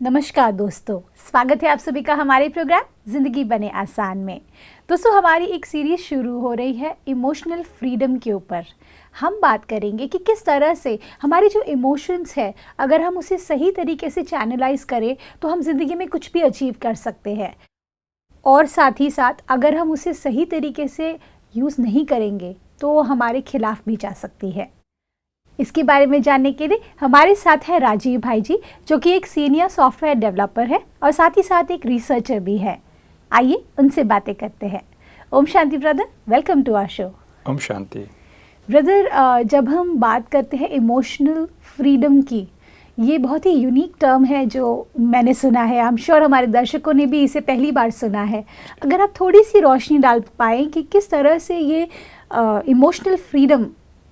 नमस्कार दोस्तों, स्वागत है आप सभी का हमारे प्रोग्राम ज़िंदगी बने आसान में। दोस्तों, हमारी एक सीरीज़ शुरू हो रही है इमोशनल फ्रीडम के ऊपर। हम बात करेंगे कि किस तरह से हमारे जो इमोशंस है, अगर हम उसे सही तरीके से चैनलाइज करें तो हम ज़िंदगी में कुछ भी अचीव कर सकते हैं, और साथ ही साथ अगर हम उसे सही तरीके से यूज़ नहीं करेंगे तो वो हमारे खिलाफ भी जा सकती है। इसके बारे में जानने के लिए हमारे साथ है राजीव भाई जी, जो कि एक सीनियर सॉफ्टवेयर डेवलपर है और साथ ही साथ एक रिसर्चर भी है। आइए उनसे बातें करते हैं। ओम शांति brother, welcome to our show. ओम शांति ब्रदर, जब हम बात करते हैं इमोशनल फ्रीडम की, ये बहुत ही यूनिक टर्म है जो मैंने सुना है। आई एम श्योर हमारे दर्शकों ने भी इसे पहली बार सुना है। अगर आप थोड़ी सी रोशनी डाल पाएँ कि किस तरह से ये इमोशनल फ्रीडम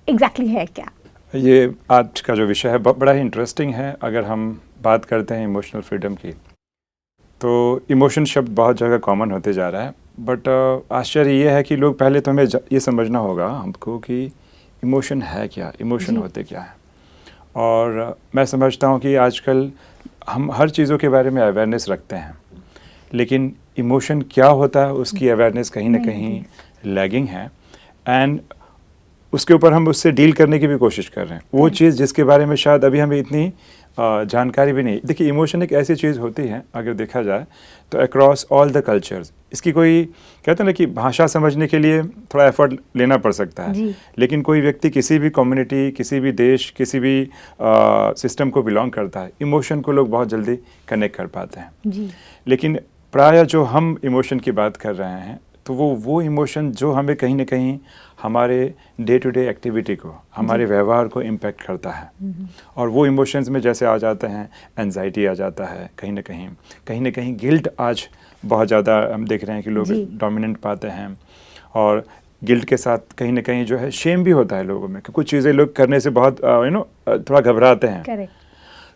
एग्जैक्टली है क्या? ये आज का जो विषय है बड़ा ही इंटरेस्टिंग है। अगर हम बात करते हैं इमोशनल फ्रीडम की, तो इमोशन शब्द बहुत जगह कॉमन होते जा रहा है, बट आश्चर्य ये है कि लोग पहले तो हमें ये समझना होगा हमको कि इमोशन है क्या, इमोशन होते क्या हैं। और मैं समझता हूँ कि आजकल हम हर चीज़ों के बारे में अवेयरनेस रखते हैं, लेकिन इमोशन क्या होता है उसकी अवेयरनेस कहीं ना कहीं लैगिंग है, एंड उसके ऊपर हम उससे डील करने की भी कोशिश कर रहे हैं। वो चीज़ जिसके बारे में शायद अभी हमें इतनी जानकारी भी नहीं। देखिए, इमोशन एक ऐसी चीज़ होती है, अगर देखा जाए तो अक्रॉस ऑल द कल्चर्स, इसकी कोई कहते हैं ना कि भाषा समझने के लिए थोड़ा एफर्ट लेना पड़ सकता है, लेकिन कोई व्यक्ति किसी भी कम्युनिटी, किसी भी देश, किसी भी सिस्टम को बिलोंग करता है, इमोशन को लोग बहुत जल्दी कनेक्ट कर पाते हैं। लेकिन प्रायः जो हम इमोशन की बात कर रहे हैं, तो वो इमोशन जो हमें कहीं ना कहीं हमारे डे टू डे एक्टिविटी को, हमारे व्यवहार को इम्पैक्ट करता है। और वो इमोशंस में जैसे आ जाते हैं, एंजाइटी आ जाता है, कहीं ना कहीं गिल्ट आज बहुत ज़्यादा हम देख रहे हैं कि लोग डोमिनेंट पाते हैं। और गिल्ट के साथ कहीं ना कहीं जो है शेम भी होता है लोगों में, कि कुछ चीज़ें लोग करने से बहुत थोड़ा घबराते हैं।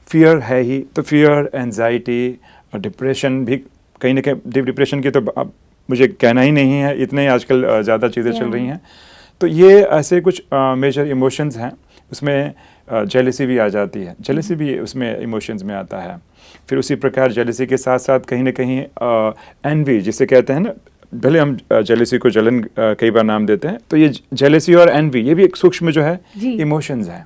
फियर है ही, तो फियर, एंजाइटी, डिप्रेशन भी कहीं ना कहीं, डिप्रेशन की तो मुझे कहना ही नहीं है, इतने ही आजकल ज़्यादा चीज़ें चल रही हैं। तो ये ऐसे कुछ मेजर इमोशंस हैं। उसमें जेलसी भी आ जाती है, जेलसी भी उसमें इमोशंस में आता है। फिर उसी प्रकार जेलसी के साथ साथ कहीं ना कहीं एनवी जिसे कहते हैं ना, भले हम जेलसी को जलन कई बार नाम देते हैं, तो ये जेलसी और एनवी ये भी एक सूक्ष्म जो है इमोशंस हैं।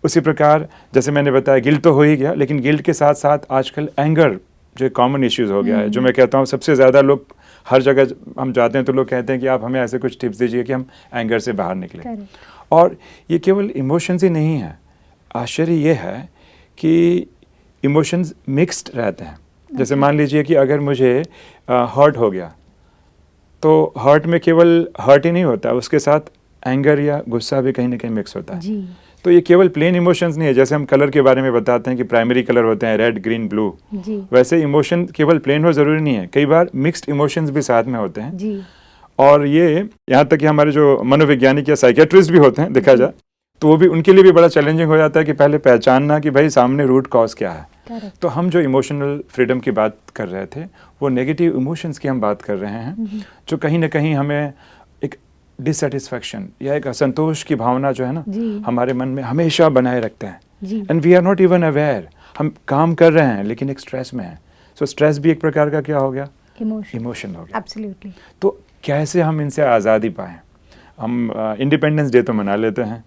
उसी प्रकार जैसे मैंने बताया, गिल्ट तो हो ही गया, लेकिन गिल्ट के साथ साथ आजकल एंगर जो कॉमन इश्यूज़ हो गया है, जो मैं कहता हूँ सबसे ज़्यादा लोग हर जगह हम जाते हैं तो लोग कहते हैं कि आप हमें ऐसे कुछ टिप्स दीजिए कि हम एंगर से बाहर निकलें। और ये केवल इमोशंस ही नहीं है, आश्चर्य ये है कि इमोशंस मिक्स्ड रहते हैं। जैसे मान लीजिए कि अगर मुझे हर्ट हो गया, तो हर्ट में केवल हर्ट ही नहीं होता, उसके साथ एंगर या गुस्सा भी कहीं ना कहीं मिक्स होता है। तो ये केवल प्लेन इमोशंस नहीं है। जैसे हम कलर के बारे में बताते हैं कि प्राइमरी कलर होते हैं रेड, ग्रीन, ब्लू, वैसे इमोशन केवल प्लेन हो ज़रूरी नहीं है, कई बार मिक्स्ड इमोशंस भी साथ में होते हैं। और ये यहाँ तक कि हमारे जो मनोवैज्ञानिक या साइकेट्रिस्ट भी होते हैं, देखा जाए तो वो भी, उनके लिए भी बड़ा चैलेंजिंग हो जाता है कि पहले पहचानना कि भाई सामने रूट कॉज क्या है। तो हम जो इमोशनल फ्रीडम की बात कर रहे थे, वो नेगेटिव इमोशंस की हम बात कर रहे हैं, जो कहीं ना कहीं हमें एक डिससेटिस्फैक्शन या एक असंतोष की भावना जो है ना, हमारे मन में हमेशा बनाए रखते हैं। And we are not even aware, हम काम कर रहे हैं लेकिन एक स्ट्रेस में है। सो स्ट्रेस भी एक प्रकार का क्या हो गया, इमोशन हो गया। एब्सोल्युटली। तो कैसे हम इनसे आज़ादी पाएं? हम इंडिपेंडेंस डे तो मना लेते हैं,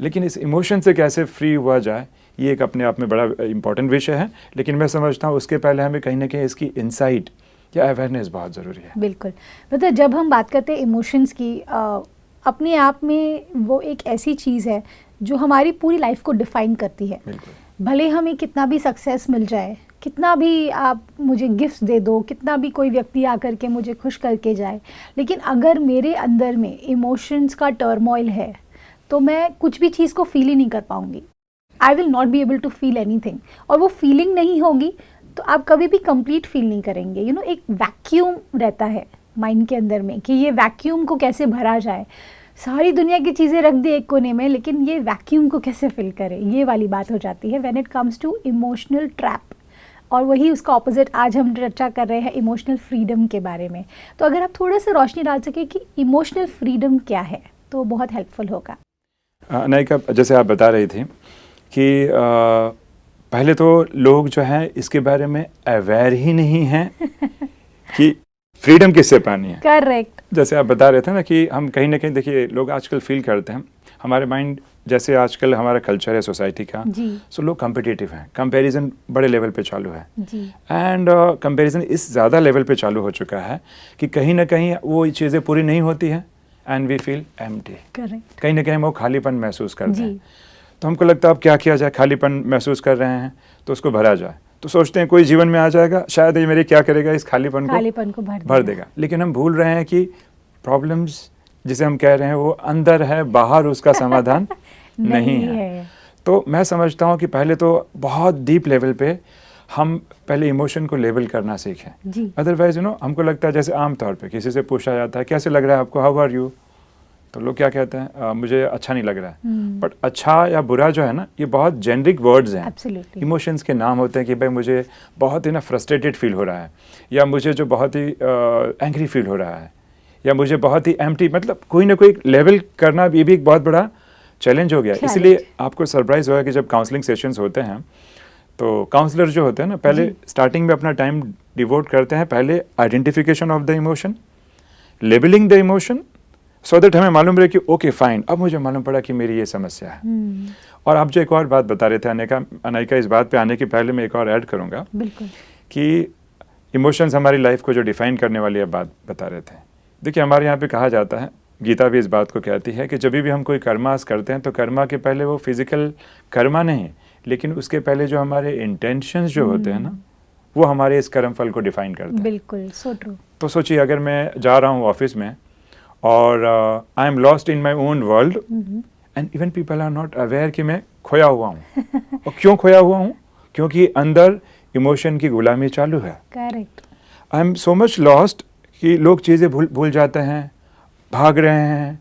लेकिन इस इमोशन से कैसे फ्री हुआ जाए, ये एक अपने आप में बड़ा इंपॉर्टेंट विषय है। लेकिन मैं समझता हूँ उसके पहले हमें कहीं ना कहीं इसकी इंसाइट या अवेयरनेस बहुत ज़रूरी है। बिल्कुल, मतलब जब हम बात करते हैं इमोशंस की, अपने आप में वो एक ऐसी चीज़ है जो हमारी पूरी लाइफ को डिफाइन करती है। भले हमें कितना भी सक्सेस मिल जाए, कितना भी आप मुझे गिफ्ट दे दो, कितना भी कोई व्यक्ति आकर के मुझे खुश करके जाए, लेकिन अगर मेरे अंदर में इमोशंस का टर्मोइल है तो मैं कुछ भी चीज़ को फील ही नहीं कर पाऊँगी। I will not be able to feel anything. और वो फीलिंग नहीं होगी तो आप कभी भी कंप्लीट फील नहीं करेंगे। एक वैक्यूम रहता है माइंड के अंदर में कि ये वैक्यूम को कैसे भरा जाए। सारी दुनिया की चीज़ें रख दी एक कोने में, लेकिन ये वैक्यूम को कैसे फिल करें, ये वाली बात हो जाती है when it comes to emotional trap. और वही उसका ऑपोजिट आज हम चर्चा कर रहे हैं इमोशनल फ्रीडम के बारे में। तो अगर आप थोड़ा सा रोशनी डाल सके कि इमोशनल फ्रीडम क्या है तो बहुत हेल्पफुल होगा। अनायका, जैसे आप बता रही थी कि पहले तो लोग जो हैं इसके बारे में अवेयर ही नहीं हैं कि फ्रीडम किससे पानी है। करेक्ट। जैसे आप बता रहे थे ना कि हम कहीं ना कहीं, देखिए लोग आजकल फील करते हैं, हमारे माइंड जैसे आजकल हमारा कल्चर है सोसाइटी का, सो लोग कॉम्पिटिटिव हैं, कंपैरिजन बड़े लेवल पे चालू है एंड कंपैरिजन इस ज़्यादा लेवल पे चालू हो चुका है कि कहीं ना कहीं वो चीज़ें पूरी नहीं होती हैं एंड वी फील एम्प्टी। कहीं ना कहीं हम वो खालीपन महसूस करते हैं। तो हमको लगता है अब क्या किया जाए, खालीपन महसूस कर रहे हैं तो उसको भरा जाए। तो सोचते हैं कोई जीवन में आ जाएगा, शायद ये मेरे क्या करेगा, इस खालीपन को भर देगा। लेकिन हम भूल रहे हैं कि प्रॉब्लम्स जिसे हम कह रहे हैं वो अंदर है, बाहर उसका समाधान नहीं है। तो मैं समझता हूँ कि पहले तो बहुत डीप लेवल पे हम पहले इमोशन को लेबल करना सीखें। अदरवाइज हमको लगता है जैसे आमतौर पे किसी से पूछा जाता है कैसे लग रहा है आपको, हाउ आर यू, तो लोग क्या कहते हैं, मुझे अच्छा नहीं लग रहा है। बट अच्छा या बुरा जो है ना, ये बहुत जेनरिक वर्ड्स हैं। इमोशंस के नाम होते हैं कि भाई मुझे बहुत ही फ्रस्ट्रेटेड फील हो रहा है, या मुझे जो बहुत ही एंग्री फील हो रहा है, या मुझे बहुत ही एम्प्टी। मतलब कोई ना कोई लेवल करना ये भी एक बहुत बड़ा चैलेंज हो गया। इसलिए आपको सरप्राइज होगा कि जब काउंसलिंग सेशंस होते हैं तो काउंसलर जो होते हैं ना, पहले स्टार्टिंग में अपना टाइम डिवोट करते हैं पहले identification of the emotion, labelling the emotion, so that हमें मालूम रहे कि ओके फाइन, अब मुझे मालूम पड़ा कि मेरी ये समस्या है। और आप जो एक और बात बता रहे थे अनायका, इस बात पे आने के पहले मैं एक और ऐड करूँगा कि इमोशंस हमारी लाइफ को जो डिफाइन करने वाली बात बता रहे थे। देखिए हमारे यहाँ पे कहा जाता है, गीता भी इस बात को कहती है कि जब भी हम कोई कर्मास करते हैं तो कर्मा के पहले वो फिजिकल कर्मा नहीं, लेकिन उसके पहले जो हमारे इंटेंशंस जो होते हैं ना, वो हमारे इस कर्म फल को डिफाइन करते हैं। बिल्कुल, सो ट्रू। तो सोचिए अगर मैं जा रहा हूँ ऑफिस में और I am lost in my own world and even people are not aware कि मैं खोया हुआ हूँ। और क्यों खोया हुआ हूँ? क्योंकि अंदर इमोशन की गुलामी चालू है। Correct. I am so much lost कि लोग चीज़ें भूल जाते हैं, भाग रहे हैं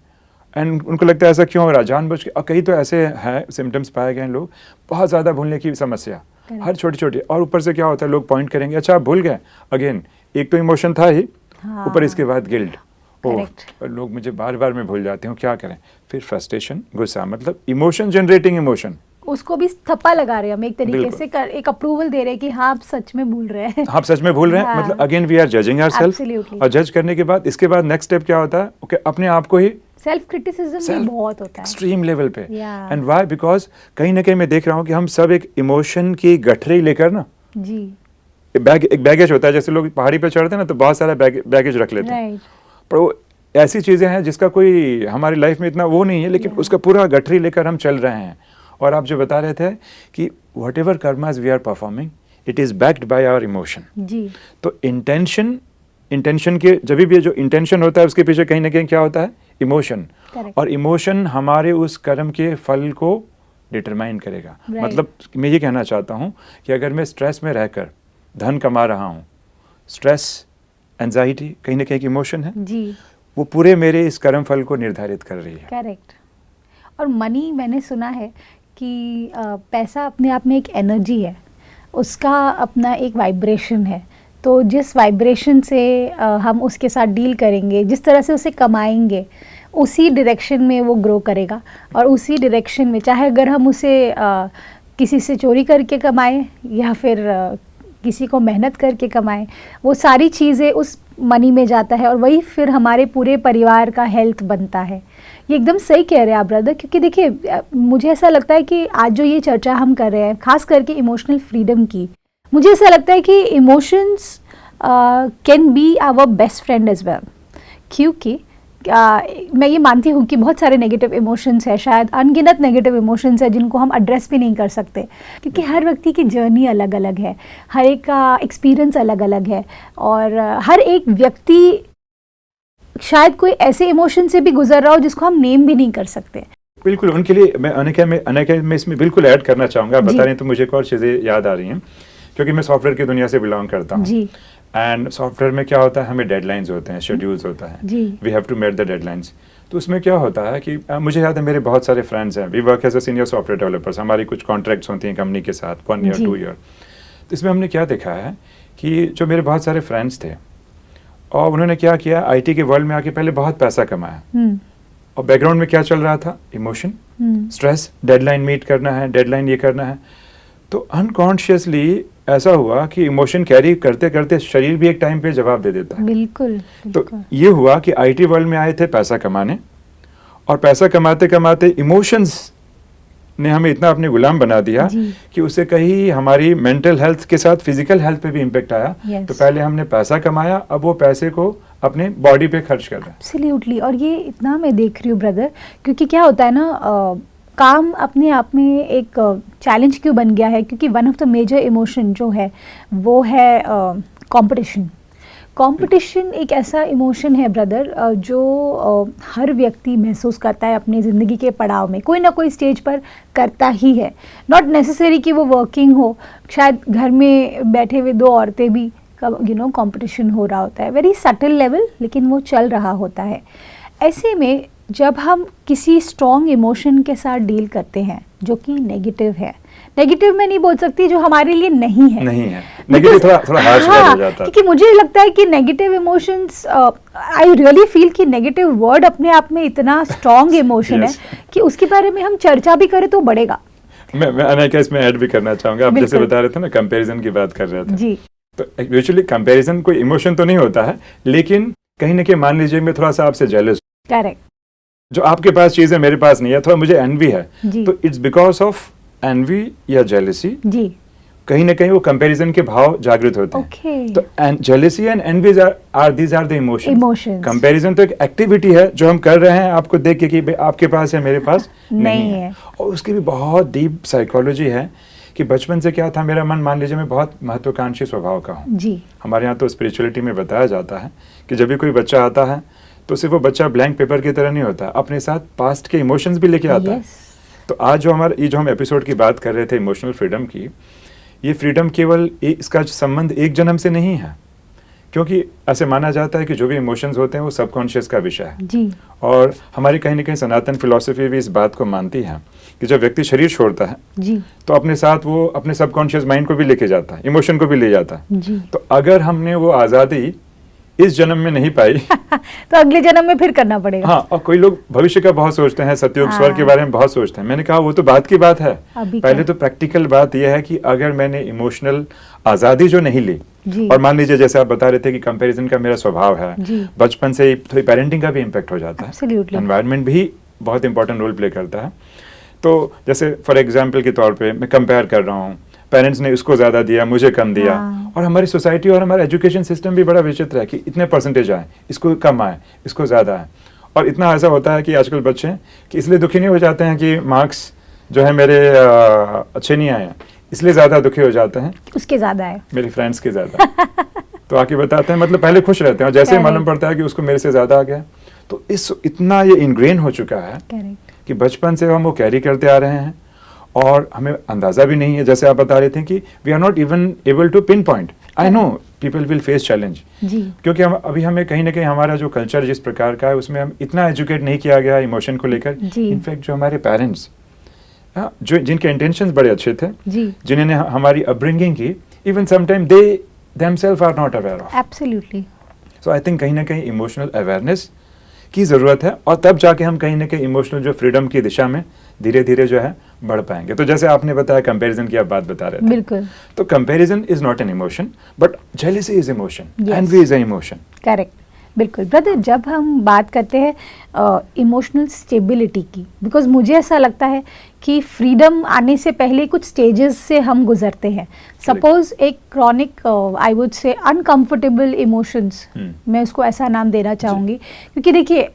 एंड उनको लगता है ऐसा क्यों हो रहा है, जानबूझ के। और कई तो ऐसे हैं सिम्टम्स पाए गए हैं, लोग बहुत ज़्यादा भूलने की समस्या, हर छोटी छोटी। और ऊपर से क्या होता है, लोग पॉइंट करेंगे अच्छा आप भूल गए, अगेन एक तो इमोशन था ही, ऊपर इसके बाद गिल्ट, ओह लोग मुझे बार बार मैं भूल जाती हूँ, क्या करें। फिर फ्रस्ट्रेशन, गुस्सा, मतलब इमोशन जनरेटिंग इमोशन, उसको भी थप्पा लगा रहे हैं हम एक तरीके से, एक अप्रूवल दे रहे हैं कि हाँ आप सच में भूल रहे हैं, आप सच में भूल रहे हैं। मतलब again we are judging ourselves, और जज करने के बाद इसके बाद नेक्स्ट स्टेप क्या होता है, ओके अपने आप को ही सेल्फ क्रिटिसिज्म भी बहुत होता है एक्सट्रीम लेवल पे। And why? बिकॉज कहीं ना कहीं मैं देख रहा हूँ कि हम सब एक इमोशन की गठरी लेकर ना, जी एक बैगेज होता है, जैसे लोग पहाड़ी पे चढ़ते हैं ना तो बहुत सारा बैगेज रख लेते हैं, पर वो ऐसी चीजें हैं जिसका कोई हमारी लाइफ में इतना वो नहीं है, लेकिन उसका पूरा गठरी लेकर हम चल रहे हैं। और आप जो बता रहे थे कि whatever karmas we are performing it is backed by our emotion. जी। तो इंटेंशन के जब भी जो इंटेंशन होता है उसके पीछे कहीं ना कहीं क्या होता है, इमोशन। और इमोशन हमारे उस कर्म के फल को डिटरमाइन करेगा। मतलब मैं ये कहना चाहता हूँ कि अगर मैं स्ट्रेस में रहकर धन कमा रहा हूँ, स्ट्रेस एंजाइटी कहीं ना कहीं इमोशन है जी, वो पूरे मेरे इस कर्म फल को निर्धारित कर रही है। करेक्ट। और मनी, मैंने सुना है कि पैसा अपने आप में एक एनर्जी है, उसका अपना एक वाइब्रेशन है। तो जिस वाइब्रेशन से हम उसके साथ डील करेंगे, जिस तरह से उसे कमाएंगे, उसी डायरेक्शन में वो ग्रो करेगा। और उसी डायरेक्शन में चाहे अगर हम उसे किसी से चोरी करके कमाएं या फिर किसी को मेहनत करके कमाएं, वो सारी चीज़ें उस मनी में जाता है और वही फिर हमारे पूरे परिवार का हेल्थ बनता है। ये एकदम सही कह रहे हैं आप ब्रदर, क्योंकि देखिए मुझे ऐसा लगता है कि आज जो ये चर्चा हम कर रहे हैं खास करके इमोशनल फ्रीडम की, मुझे ऐसा लगता है कि emotions can be our best friend as well. क्योंकि मैं ये मानती हूँ कि बहुत सारे नेगेटिव इमोशंस है, शायद अनगिनत नेगेटिव इमोशंस है जिनको हम एड्रेस भी नहीं कर सकते, क्योंकि हर व्यक्ति की जर्नी अलग अलग है, हर एक का एक्सपीरियंस अलग अलग है, और हर एक व्यक्ति शायद कोई ऐसे इमोशन से भी गुजर रहा हो जिसको हम नेम भी नहीं कर सकते। बिल्कुल, उनके लिए मैं अनेका में इसमें बिल्कुल ऐड करना चाहूँगा। बता रहे हैं तो मुझे एक और चीज़ें याद आ रही हैं, क्योंकि मैं सॉफ्टवेयर की दुनिया से बिलोंग करता हूँ। एंड सॉफ्टवेयर में क्या होता है, हमें डेडलाइंस होते हैं, शेड्यूल्स होता है, we have to met the deadlines. तो उसमें क्या होता है कि मुझे याद है मेरे बहुत सारे फ्रेंड्स हैं, we work as a senior software developers, हमारी कुछ कॉन्ट्रैक्ट्स होती हैं कंपनी के साथ 1 ईयर 2 ईयर। तो इसमें हमने क्या देखा है कि जो मेरे बहुत सारे फ्रेंड्स थे और उन्होंने क्या किया, आईटी के वर्ल्ड में आके पहले बहुत पैसा कमाया, और बैकग्राउंड में क्या चल रहा था, इमोशन, स्ट्रेस, डेडलाइन मीट करना है, डेडलाइन ये करना है। तो अनकॉन्शियसली ऐसा हुआ कि इमोशन कैरी करते करते शरीर भी एक टाइम पे जवाब दे देता है। बिल्कुल, तो बिल्कुल। ये हुआ कि आईटी वर्ल्ड में आए थे पैसा कमाने, और पैसा कमाते कमाते इमोशंस ने हमें इतना अपने गुलाम बना दिया जी। कि उससे कहीं हमारी मेंटल हेल्थ के साथ फिजिकल हेल्थ पे भी इम्पेक्ट आया। Yes. तो पहले हमने पैसा कमाया, अब वो पैसे को अपने बॉडी पे खर्च कर रहे हैं। एब्सोल्युटली। और ये इतना मैं देख रही हूँ ब्रदर, क्योंकि क्या होता है ना, काम अपने आप में एक चैलेंज क्यों बन गया है, क्योंकि one of the major emotion जो है वो है कंपटीशन। कंपटीशन एक ऐसा इमोशन है ब्रदर जो हर व्यक्ति महसूस करता है अपनी ज़िंदगी के पड़ाव में, कोई ना कोई स्टेज पर करता ही है। नॉट नेसेसरी कि वो वर्किंग हो, शायद घर में बैठे हुए दो औरतें भी कंपटीशन हो रहा होता है, वेरी सटल लेवल, लेकिन वो चल रहा होता है। ऐसे में जब हम किसी स्ट्रॉन्ग इमोशन के साथ डील करते हैं जो कि नेगेटिव है, नेगेटिव मैं नहीं बोल सकती, जो हमारे लिए नहीं है, नेगेटिव थोड़ा हार्श वर्ड हो जाता है, क्योंकि मुझे लगता है कि negative emotions, I really feel कि नेगेटिव वर्ड अपने आप में इतना स्ट्रॉन्ग इमोशन है कि उसके बारे में हम चर्चा भी करें तो बढ़ेगा। मैं अनाया इसमें ऐड भी करना चाहूंगा। आप जैसे बता रहे थे ना, कंपैरिजन की बात कर रहे थे जी, तो एक्चुअली कंपैरिजन कोई इमोशन तो नहीं होता है, लेकिन कहीं ना कहीं मान लीजिए मैं थोड़ा सा आपसे जेलस, करेक्ट, जो आपके पास चीज है मेरे पास नहीं है, थोड़ा मुझे एनवी है, तो इट्स बिकॉज ऑफ एनवी या जेलसी जी, कहीं ना कहीं वो कंपैरिजन के भाव जागृत होते हैं। तो jealousy and envy these are the emotions. Comparison तो एक एक्टिविटी है जो हम कर रहे हैं आपको देख के कि आपके पास है मेरे पास नहीं है। और उसकी भी बहुत डीप साइकोलॉजी है कि बचपन से क्या था, मेरा मन मान लीजिए मैं बहुत महत्वाकांक्षी स्वभाव का हूँ जी। हमारे यहाँ तो स्पिरिचुअलिटी में बताया जाता है कि जब भी कोई बच्चा आता है तो सिर्फ वो बच्चा ब्लैंक पेपर की तरह नहीं होता, अपने साथ पास्ट के इमोशंस भी लेके आता है। तो आज जो हम एपिसोड की बात कर रहे थे इमोशनल फ्रीडम की, ये फ्रीडम केवल इसका संबंध एक जन्म से नहीं है, क्योंकि ऐसे माना जाता है कि जो भी इमोशंस होते हैं वो सबकॉन्शियस का विषय है जी। और हमारी कहीं ना कहीं सनातन फिलॉसफी भी इस बात को मानती है कि जब व्यक्ति शरीर छोड़ता है जी, तो अपने साथ वो अपने सबकॉन्शियस माइंड को भी लेके जाता है, इमोशन को भी ले जाता है जी। तो अगर हमने वो आज़ादी इस जन्म में नहीं पाई तो अगले जन्म में फिर करना पड़ेगा। हाँ, और कोई लोग भविष्य का बहुत सोचते हैं, सतयुग स्वर्ग के बारे में बहुत सोचते हैं। मैंने कहा वो तो बात की बात है, पहले तो प्रैक्टिकल बात यह है कि अगर मैंने इमोशनल आज़ादी जो नहीं ली, और मान लीजिए जैसे आप बता रहे थे कि कंपैरिजन का मेरा स्वभाव है, बचपन से थोड़ी पेरेंटिंग का भी इम्पैक्ट हो जाता है, एनवायरनमेंट भी बहुत इंपॉर्टेंट रोल प्ले करता है। तो जैसे फॉर एग्जाम्पल के तौर पर मैं कंपेयर कर रहा हूँ, पेरेंट्स ने इसको ज्यादा दिया, मुझे कम दिया, और हमारी सोसाइटी और हमारा एजुकेशन सिस्टम भी बड़ा विचित्र है कि इतने परसेंटेज आए, इसको कम आए, इसको ज्यादा आए। और इतना ऐसा होता है कि आजकल बच्चे कि इसलिए दुखी नहीं हो जाते हैं कि मार्क्स जो है मेरे अच्छे नहीं आए, इसलिए ज्यादा दुखी हो जाते हैं उसके ज्यादा है, मेरे फ्रेंड्स के ज्यादा तो आके बताते हैं, मतलब पहले खुश रहते हैं और जैसे ही मालूम पड़ता है कि उसको मेरे से ज्यादा आ गया, तो इतना ये इनग्रेन हो चुका है कि बचपन से हम वो कैरी करते आ रहे हैं और हमें अंदाजा भी नहीं है। जैसे आप बता रहे थे कि we are not even able to pinpoint. I know people will face challenge, क्योंकि अभी हमें कहीं ना कहीं हमारा जो कल्चर जिस प्रकार का है उसमें हम इतना एजुकेट नहीं किया गया इमोशन को लेकर। इनफैक्ट जो हमारे पेरेंट्स जो जिनके इंटेंशंस बड़े अच्छे थे, जिन्होंने हमारी अपब्रिंगिंग की, even sometime they themselves are not aware of. Absolutely. So I think कहीं ना कहीं इमोशनल अवेयरनेस की ज़रूरत है, और तब जाके हम कहीं ना कहीं इमोशनल जो फ्रीडम की दिशा में धीरे धीरे जो है बढ़ पाएंगे। तो जैसे आपने बताया कंपैरिजन की आप बात बता रहे थे, बिल्कुल, तो comparison is not an emotion but jealousy is emotion, envy is an emotion. Correct, बिल्कुल ब्रदर। जब हम बात करते हैं इमोशनल स्टेबिलिटी की, बिकॉज मुझे ऐसा लगता है कि फ्रीडम आने से पहले कुछ स्टेजेस से हम गुजरते हैं। सपोज एक chronic, I would say uncomfortable emotions, मैं उसको ऐसा नाम देना चाहूँगी, क्योंकि देखिए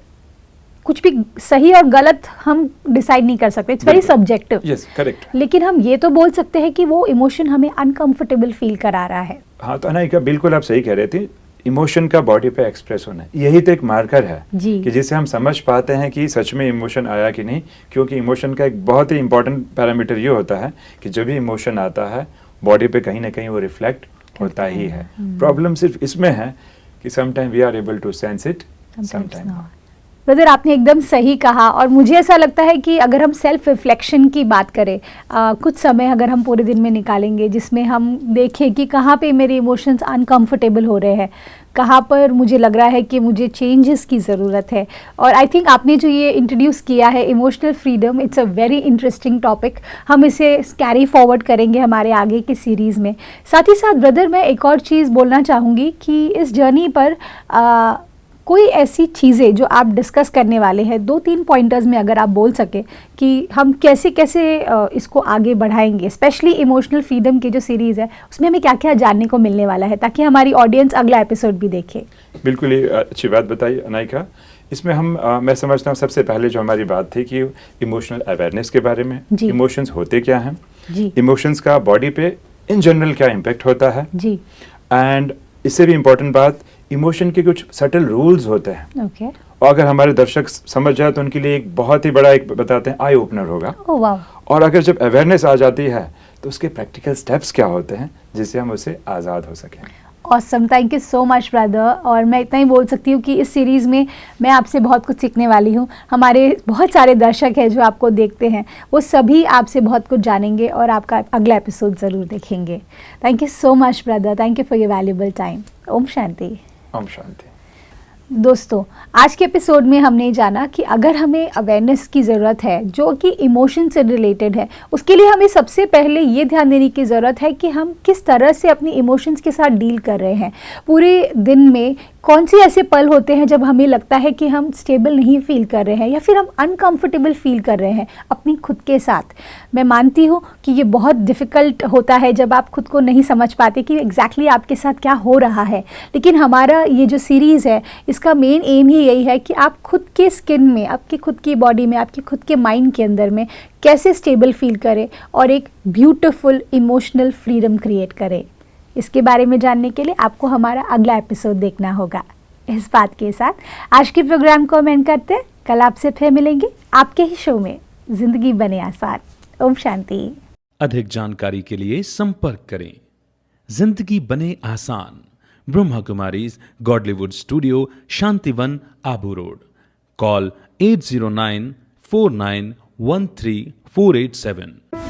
कुछ भी सही और गलत हम डिसाइड नहीं कर सकते, it's very subjective. Yes, correct. लेकिन हम ये तो बोल सकते हैं कि वो इमोशन हमें अनकंफर्टेबल फील करा रहा है। हाँ, तो अनाइका बिल्कुल आप सही कह रहे थे, इमोशन का बॉडी पे एक्सप्रेस होना, यही तो एक मार्कर है कि जिससे हम समझ पाते हैं कि सच में इमोशन आया कि नहीं। क्योंकि इमोशन का एक बहुत ही इंपॉर्टेंट पैरामीटर ये होता है कि जब भी इमोशन आता है बॉडी पे कहीं ना कहीं वो रिफ्लेक्ट होता ही है। प्रॉब्लम सिर्फ इसमें है कि sometime we are able to sense it, sometime not. Brother, आपने एकदम सही कहा और मुझे ऐसा लगता है कि अगर हम सेल्फ रिफ्लेक्शन की बात करें, कुछ समय अगर हम पूरे दिन में निकालेंगे जिसमें हम देखें कि कहाँ पे मेरे इमोशंस अनकंफर्टेबल हो रहे हैं, कहाँ पर मुझे लग रहा है कि मुझे चेंजेस की ज़रूरत है। और आई थिंक आपने जो ये इंट्रोड्यूस किया है emotional freedom, it's a very interesting topic. हम इसे कैरी फॉरवर्ड करेंगे हमारे आगे की सीरीज़ में। साथ ही साथ ब्रदर, मैं एक और चीज़ बोलना चाहूँगी कि इस जर्नी पर कोई ऐसी चीज़ें जो आप डिस्कस करने वाले हैं, 2-3 पॉइंटर्स में अगर आप बोल सके कि हम कैसे कैसे इसको आगे बढ़ाएंगे, स्पेशली इमोशनल फ्रीडम की जो सीरीज़ है उसमें हमें क्या क्या जानने को मिलने वाला है, ताकि हमारी ऑडियंस अगला एपिसोड भी देखे। बिल्कुल ही अच्छी बात बताई अनायका। इसमें हम मैं समझता हूँ सबसे पहले जो हमारी बात थी कि इमोशनल अवेयरनेस के बारे में, इमोशंस होते क्या हैं, इमोशंस का बॉडी पे इन जनरल क्या इम्पेक्ट होता है जी, एंड इससे भी इम्पोर्टेंट बात, इमोशन के कुछ सटल रूल्स होते हैं। ओके। और अगर हमारे दर्शक समझ जाए तो उनके लिए एक बहुत ही बड़ा एक बताते हैं आई ओपनर होगा। और अगर जब अवेयरनेस आ जाती है तो उसके प्रैक्टिकल स्टेप्स क्या होते हैं जिससे हम उससे आज़ाद हो सकें। Awesome, thank you so much brother. और मैं इतना ही बोल सकती हूँ कि इस सीरीज़ में मैं आपसे बहुत कुछ सीखने वाली हूँ। हमारे बहुत सारे दर्शक हैं जो आपको देखते हैं, वो सभी आपसे बहुत कुछ जानेंगे और आपका अगला एपिसोड ज़रूर देखेंगे। Thank you so much brother, thank you for your valuable time. ओम शांति। ओम शांति। दोस्तों, आज के एपिसोड में हमने जाना कि अगर हमें अवेयरनेस की ज़रूरत है जो कि इमोशन से रिलेटेड है, उसके लिए हमें सबसे पहले ये ध्यान देने की ज़रूरत है कि हम किस तरह से अपनी इमोशंस के साथ डील कर रहे हैं। पूरे दिन में कौन से ऐसे पल होते हैं जब हमें लगता है कि हम स्टेबल नहीं फील कर रहे हैं या फिर हम अनकंफर्टेबल फील कर रहे हैं अपनी खुद के साथ। मैं मानती हूँ कि ये बहुत डिफ़िकल्ट होता है जब आप खुद को नहीं समझ पाते कि एग्जैक्टली आपके साथ क्या हो रहा है, लेकिन हमारा ये जो सीरीज़ है इसका मेन एम ही यही है कि आप खुद के स्किन में, आपकी खुद की बॉडी में, आपके खुद के माइंड के अंदर में कैसे स्टेबल फील करें और एक ब्यूटीफुल इमोशनल फ्रीडम क्रिएट करें। इसके बारे में जानने के लिए आपको हमारा अगला एपिसोड देखना होगा। इस बात के साथ आज के प्रोग्राम को हम एंड करते हैं। कल आपसे फिर मिलेंगे आपके ही शो में जिंदगी बने आसान। ओम शांति। अधिक जानकारी के लिए संपर्क करें जिंदगी बने आसान, Brahma Kumaris Godlywood studio, Shantivan, Abu road. Call 8094913487487।